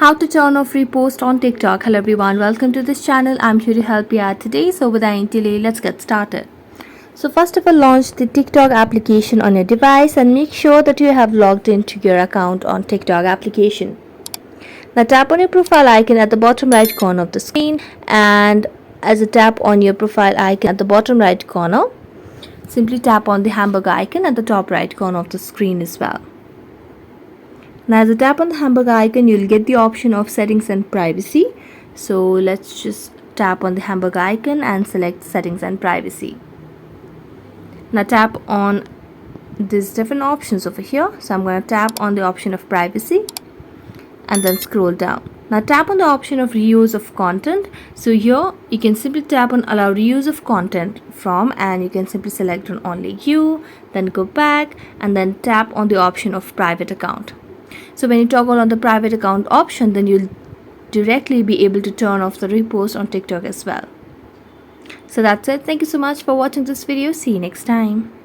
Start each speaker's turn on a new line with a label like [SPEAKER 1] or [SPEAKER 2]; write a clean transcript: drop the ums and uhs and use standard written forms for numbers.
[SPEAKER 1] How to turn off repost on TikTok. Hello everyone, welcome to this channel. I'm here to help you out today. So without any delay, let's get started. So first of all, launch the TikTok application on your device and make sure that you have logged into your account on TikTok application. Now tap on your profile icon at the bottom right corner of the screen, and as a tap on your profile icon at the bottom right corner, simply tap on the hamburger icon at the top right corner of the screen as well. Now as a tap on the hamburger icon, you'll get the option of settings and privacy. So let's just tap on the hamburger icon and select settings and privacy. Now tap on these different options over here. So I'm going to tap on the option of privacy and then scroll down. Now tap on the option of reuse of content. So here you can simply tap on allow reuse of content from, and you can simply select on only you, then go back and then tap on the option of private account. So when you toggle on the private account option, then you'll directly be able to turn off the repost on TikTok as well. So that's it. Thank you so much for watching this video. See you next time.